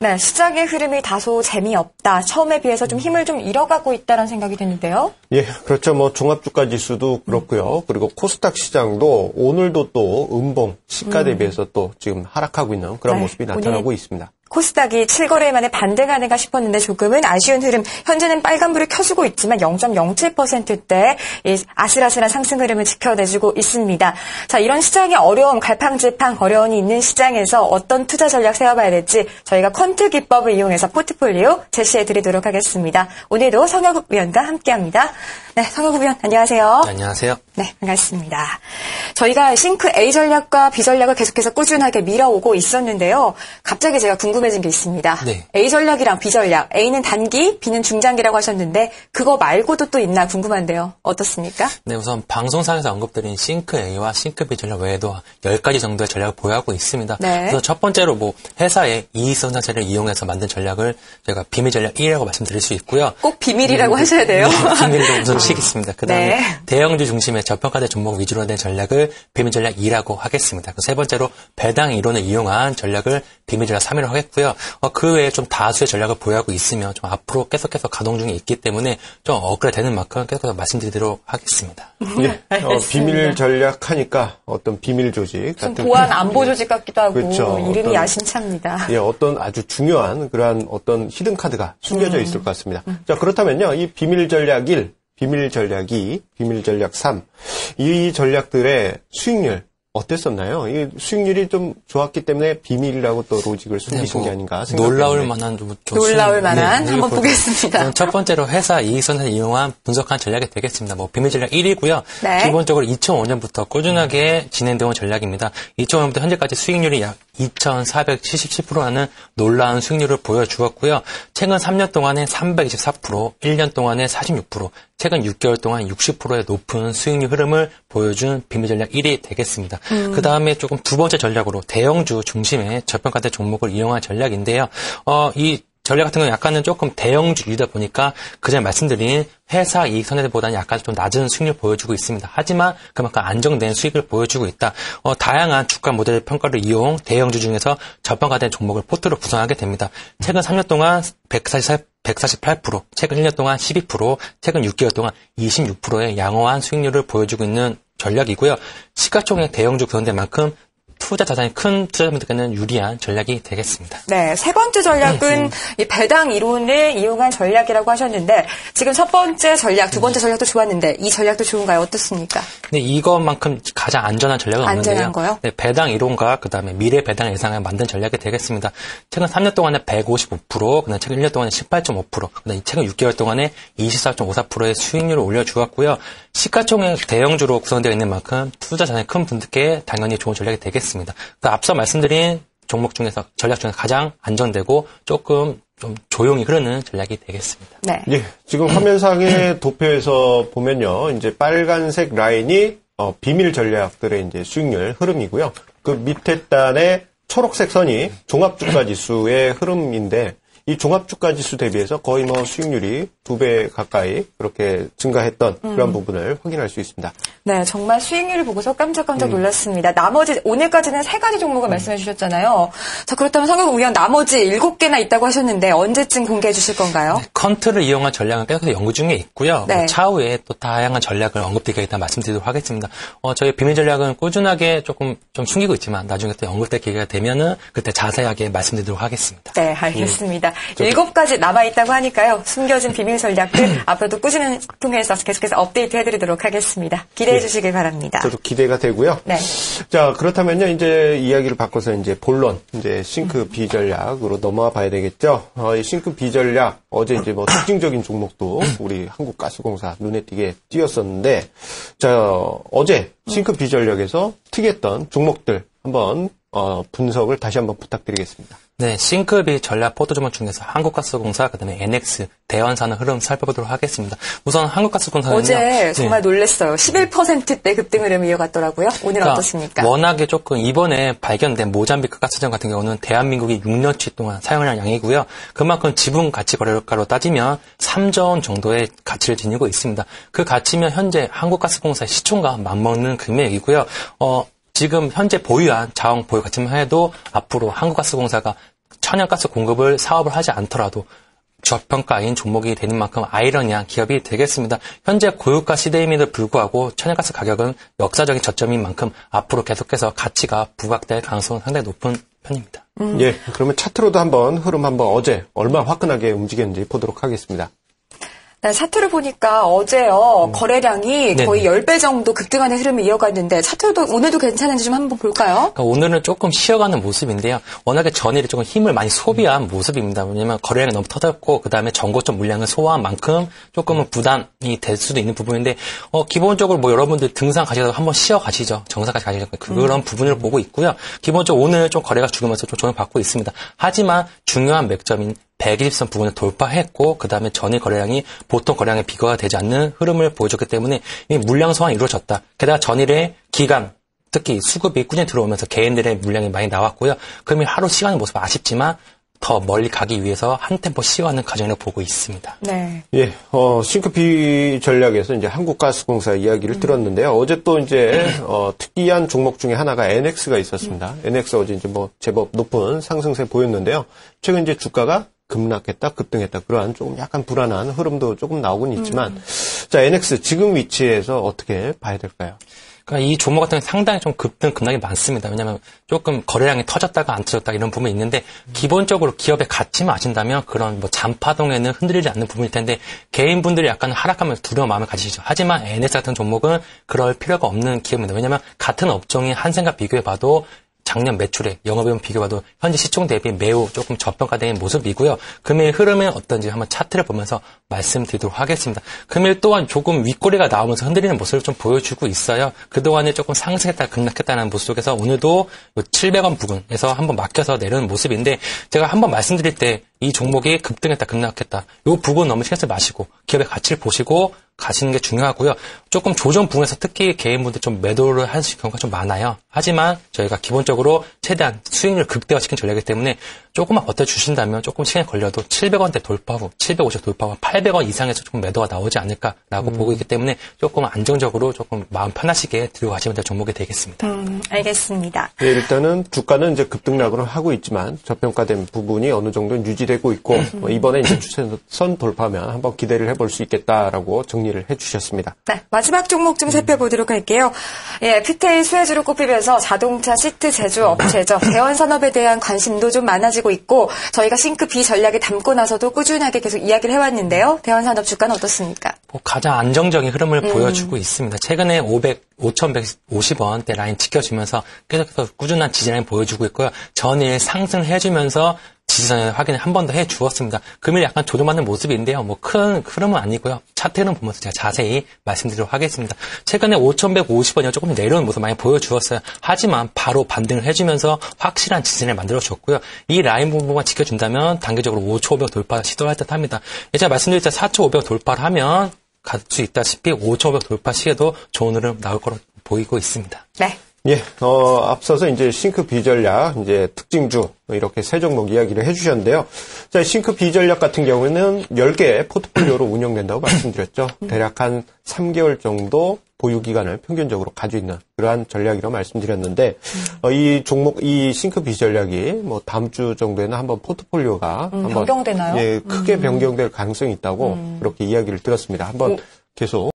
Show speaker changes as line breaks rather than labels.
네, 시장의 흐름이 다소 재미없다. 처음에 비해서 좀 힘을 좀 잃어가고 있다는 생각이 드는데요.
예, 그렇죠. 뭐 종합주가 지수도 그렇고요. 그리고 코스닥 시장도 오늘도 또 음봉 시가 대비해서 또 지금 하락하고 있는 그런 모습이 나타나고 있습니다.
코스닥이 7거래일 만에 반등하는가 싶었는데 조금은 아쉬운 흐름. 현재는 빨간불을 켜주고 있지만 0.07%대 아슬아슬한 상승 흐름을 지켜내주고 있습니다. 자, 이런 시장의 어려움, 갈팡질팡 어려움이 있는 시장에서 어떤 투자 전략 세워봐야 될지 저희가 퀀트 기법을 이용해서 포트폴리오 제시해드리도록 하겠습니다. 오늘도 성혁 위원과 함께합니다. 네, 성혁 위원 안녕하세요.
네, 안녕하세요.
네, 반갑습니다. 저희가 싱크 A 전략과 B 전략을 계속해서 꾸준하게 밀어오고 있었는데요. 갑자기 제가 궁금해진 게 있습니다.
네.
A 전략이랑 B 전략, A는 단기, B는 중장기라고 하셨는데 그거 말고도 또 있나 궁금한데요. 어떻습니까?
네, 우선 방송상에서 언급드린 싱크 A와 싱크 B 전략 외에도 10가지 정도의 전략을 보유하고 있습니다.
네.
그래서 첫 번째로 회사의 이익성장세를 이용해서 만든 전략을 제가 비밀 전략 1이라고 말씀드릴 수 있고요.
꼭 비밀이라고 하셔야 돼요.
비밀로 우선 치겠습니다. 그 다음에
네.
대형주 중심의 저평가된 종목 위주로 된 전략을 비밀 전략 2라고 하겠습니다. 세 번째로 배당 이론을 이용한 전략을 비밀 전략 3이라고 하겠고요. 그 외에 좀 다수의 전략을 보유하고 있으면 좀 앞으로 계속해서 가동 중에 있기 때문에 좀 업그레이드 되는 만큼 계속해서 말씀드리도록 하겠습니다.
예, 비밀 전략 하니까 어떤 비밀 조직
같은 보안 안보 조직 같기도 하고
그렇죠.
이름이 야심찹니다.
예, 어떤 아주 중요한 그러한 어떤 히든 카드가 숨겨져 있을 것 같습니다. 자, 그렇다면요, 이 비밀 전략 1, 비밀 전략 2, 비밀 전략 3, 이 전략들의 수익률 어땠었나요? 이 수익률이 좀 좋았기 때문에 비밀이라고 또 로직을 숨기신 게 아닌가 생각합니다.
놀라울 만한
놀라울 만한 한번 보겠습니다.
첫 번째로 회사 이익선을 이용한 분석한 전략이 되겠습니다. 비밀 전략 1이고요.
네.
기본적으로 2005년부터 꾸준하게 진행되어 온 전략입니다. 2005년부터 현재까지 수익률이 약 2,477%라는 놀라운 수익률을 보여주었고요. 최근 3년 동안에 324%, 1년 동안에 46%, 최근 6개월 동안 60%의 높은 수익률 흐름을 보여준 비밀 전략 1이 되겠습니다. 그 다음에 조금 두 번째 전략으로 대형주 중심의 저평가된 종목을 이용한 전략인데요. 이 전략 같은 경우는 약간은 조금 대형주이다 보니까 그전에 말씀드린 회사 이익 선회보다는 약간 좀 낮은 수익률을 보여주고 있습니다. 하지만 그만큼 안정된 수익을 보여주고 있다. 다양한 주가 모델 평가를 이용 대형주 중에서 저평가된 종목을 포트로 구성하게 됩니다. 최근 3년 동안 148%, 최근 1년 동안 12%, 최근 6개월 동안 26%의 양호한 수익률을 보여주고 있는 전략이고요. 시가총액 대형주 구성된 만큼 투자 자산이 큰 투자자분들께는 유리한 전략이 되겠습니다.
네, 세 번째 전략은 이 배당 이론을 이용한 전략이라고 하셨는데 지금 첫 번째 전략, 두 번째 전략도 좋았는데 이 전략도 좋은가요? 어떻습니까?
네, 이것만큼 가장 안전한 전략은
안전한
없는데요.
거요?
네, 배당 이론과 그다음에 미래 배당 예상을 만든 전략이 되겠습니다. 최근 3년 동안에 155%, 그다음 최근 1년 동안에 18.5%, 그다음 최근 6개월 동안에 24.54%의 수익률을 올려주었고요. 시가총액 대형주로 구성되어 있는 만큼 투자 자산이 큰 분들께 당연히 좋은 전략이 되겠습니다. 앞서 말씀드린 종목 중에서 전략 중에서 가장 안정되고 조금 좀 조용히 흐르는 전략이 되겠습니다.
네.
예, 지금 화면상의 도표에서 보면요, 이제 빨간색 라인이 비밀 전략들의 이제 수익률 흐름이고요. 그 밑에 단에 초록색 선이 종합주가지수의 흐름인데 이 종합주가지수 대비해서 거의 수익률이 2배 가까이 그렇게 증가했던 그런 부분을 확인할 수 있습니다.
네, 정말 수익률을 보고서 깜짝깜짝 놀랐습니다. 나머지 오늘까지는 3가지 종목을 말씀해 주셨잖아요. 자, 그렇다면 성혁 위원 나머지 7개나 있다고 하셨는데 언제쯤 공개해 주실 건가요?
네, 퀀트를 이용한 전략은 계속 연구 중에 있고요.
네.
차후에 또 다양한 전략을 언급드리겠다 말씀드리도록 하겠습니다. 저희 비밀 전략은 꾸준하게 조금 좀 숨기고 있지만 나중에 또 언급될 기회가 되면은 그때 자세하게 말씀드리도록 하겠습니다.
네, 알겠습니다. 7가지 남아있다고 하니까요. 숨겨진 비밀 전략들 앞으로도 꾸준히 통해서 계속해서 업데이트 해드리도록 하겠습니다. 기대해 주시길 바랍니다.
저도 기대가 되고요.
네.
자, 그렇다면요, 이제 이야기를 바꿔서 이제 본론, 이제 싱크 B 전략으로 넘어와 봐야 되겠죠. 이 싱크 B 전략, 어제 이제 특징적인 종목도 우리 한국가스공사 눈에 띄게 띄었었는데, 자, 어제 싱크 B 전략에서 특이했던 종목들 한번 분석을 다시 한번 부탁드리겠습니다.
네, 싱크비 전략 포트 종목 중에서 한국가스공사, 그다음에 NX, 대원산업 흐름 살펴보도록 하겠습니다. 우선 한국가스공사는요.
어제 정말 놀랐어요. 11%대 급등 흐름을 이어갔더라고요. 오늘
그러니까
어떻습니까?
워낙에 조금 이번에 발견된 모잠비크 가스전 같은 경우는 대한민국이 6년치 동안 사용할 양이고요. 그만큼 지분 가치 거래가로 따지면 3조 원 정도의 가치를 지니고 있습니다. 그 가치면 현재 한국가스공사의 시총과 맞먹는 금액이고요. 지금 현재 보유한 자원 보유 가치만 해도 앞으로 한국가스공사가 천연가스 공급을 사업을 하지 않더라도 저평가인 종목이 되는 만큼 아이러니한 기업이 되겠습니다. 현재 고유가 시대임에도 불구하고 천연가스 가격은 역사적인 저점인 만큼 앞으로 계속해서 가치가 부각될 가능성은 상당히 높은 편입니다.
예, 그러면 차트로도 한번 흐름 한번 어제 얼마나 화끈하게 움직였는지 보도록 하겠습니다.
네, 차트를 보니까 어제요 거래량이 거의 10배 정도 급등하는 흐름을 이어갔는데 차트도 오늘도 괜찮은지 좀 한번 볼까요?
그러니까 오늘은 조금 쉬어가는 모습인데요. 워낙에 전일이 조금 힘을 많이 소비한 모습입니다. 왜냐하면 거래량이 너무 터졌고 그 다음에 전고점 물량을 소화한 만큼 조금은 부담이 될 수도 있는 부분인데 기본적으로 뭐 여러분들 등산 가시다가 한번 쉬어가시죠. 정상까지 가시죠. 그런 부분을 보고 있고요. 기본적으로 오늘 좀 거래가 죽으면서 좀 조정을 받고 있습니다. 하지만 중요한 맥점인 120선 부분을 돌파했고 그 다음에 전일 거래량이 보통 거래량에 비교가 되지 않는 흐름을 보여줬기 때문에 이 물량 소환이 이루어졌다. 게다가 전일에 기간 특히 수급이 꾸준히 들어오면서 개인들의 물량이 많이 나왔고요. 그러면 하루 쉬어가는 모습은 아쉽지만 더 멀리 가기 위해서 한 템포 쉬어가는 과정을 보고 있습니다.
네.
예, 싱크비 전략에서 이제 한국가스공사 이야기를 들었는데요. 어제 또 이제 특이한 종목 중에 하나가 NX가 있었습니다. NX 어제 이제 뭐 제법 높은 상승세 보였는데요. 최근 이제 주가가 급락했다, 급등했다 그러한 조금 약간 불안한 흐름도 조금 나오곤 있지만, 자 NX 지금 위치에서 어떻게 봐야 될까요?
그러니까 이 종목 같은 경우는 상당히 좀 급락이 많습니다. 왜냐하면 조금 거래량이 터졌다가 안 터졌다 이런 부분이 있는데 기본적으로 기업의 가치만 아신다면 그런 뭐 잔파동에는 흔들리지 않는 부분일 텐데 개인분들이 약간 하락하면 두려운 마음을 가지시죠. 하지만 NS 같은 종목은 그럴 필요가 없는 기업입니다. 왜냐하면 같은 업종인 한생과 비교해봐도 작년 매출액, 영업이익 비교해봐도 현재 시총 대비 매우 조금 저평가된 모습이고요. 금일 흐름은 어떤지 한번 차트를 보면서 말씀드리도록 하겠습니다. 금일 또한 조금 윗꼬리가 나오면서 흔들리는 모습을 좀 보여주고 있어요. 그동안에 조금 상승했다, 급락했다는 모습 속에서 오늘도 700원 부근에서 한번 막혀서 내려오는 모습인데 제가 한번 말씀드릴 때 이 종목이 급등했다, 급락했다. 이 부분 너무 신경 쓰지 마시고 기업의 가치를 보시고 가시는 게 중요하고요. 조금 조정 부분에서 특히 개인분들 좀 매도를 하실 경우가 좀 많아요. 하지만 저희가 기본적으로 최대한 수익률 극대화시킨 전략이기 때문에 조금만 버텨주신다면 조금 시간이 걸려도 700원대 돌파 후, 750 돌파 후 800원 이상에서 조금 매도가 나오지 않을까라고 보고 있기 때문에 조금 안정적으로 조금 마음 편하시게 들고 가시면 될 종목이 되겠습니다.
알겠습니다.
예, 일단은 주가는 이제 급등락으로 하고 있지만 저평가된 부분이 어느 정도 유지되고 있고 이번에 이제 추세선 돌파하면 한번 기대를 해볼 수 있겠다라고 정리를 해주셨습니다.
네, 마지막 종목 좀 살펴보도록 할게요. 예, 피테일 수혜주로 꼽히면서 자동차 시트 제조 업체죠. 대원 산업에 대한 관심도 좀 많아지고 있고 저희가 싱크비 전략에 담고 나서도 꾸준하게 계속 이야기를 해왔는데요. 대원 산업 주가는 어떻습니까?
가장 안정적인 흐름을 보여주고 있습니다. 최근에 5,150원대 라인 지켜주면서 계속해서 꾸준한 지지라인 보여주고 있고요. 전일 상승해주면서 지지선을 확인을 한 번 더 해주었습니다. 금일 약간 조정받는 모습인데요. 뭐 큰 흐름은 아니고요. 차트는 보면서 제가 자세히 말씀드리도록 하겠습니다. 최근에 5,150원이 조금 내려오는 모습 많이 보여주었어요. 하지만 바로 반등을 해주면서 확실한 지지선을 만들어줬고요. 이 라인 부분만 지켜준다면 단기적으로 5,500 돌파 시도할 듯 합니다. 제가 말씀드릴 때 4,500 돌파를 하면 갈 수 있다시피 5,500 돌파 시에도 좋은 흐름 나올 거로 보이고 있습니다.
네.
예, 앞서서 이제 싱크 비전략, 이제 특징주, 이렇게 세 종목 이야기를 해주셨는데요. 자, 싱크 비전략 같은 경우에는 10개의 포트폴리오로 운영된다고 말씀드렸죠. 대략 한 3개월 정도 보유 기간을 평균적으로 가지고 있는 그러한 전략이라고 말씀드렸는데, 이 종목, 이 싱크 비전략이 뭐 다음 주 정도에는 한번 포트폴리오가 한번
변경되나요?
예, 크게 변경될 가능성이 있다고 그렇게 이야기를 들었습니다. 한번 계속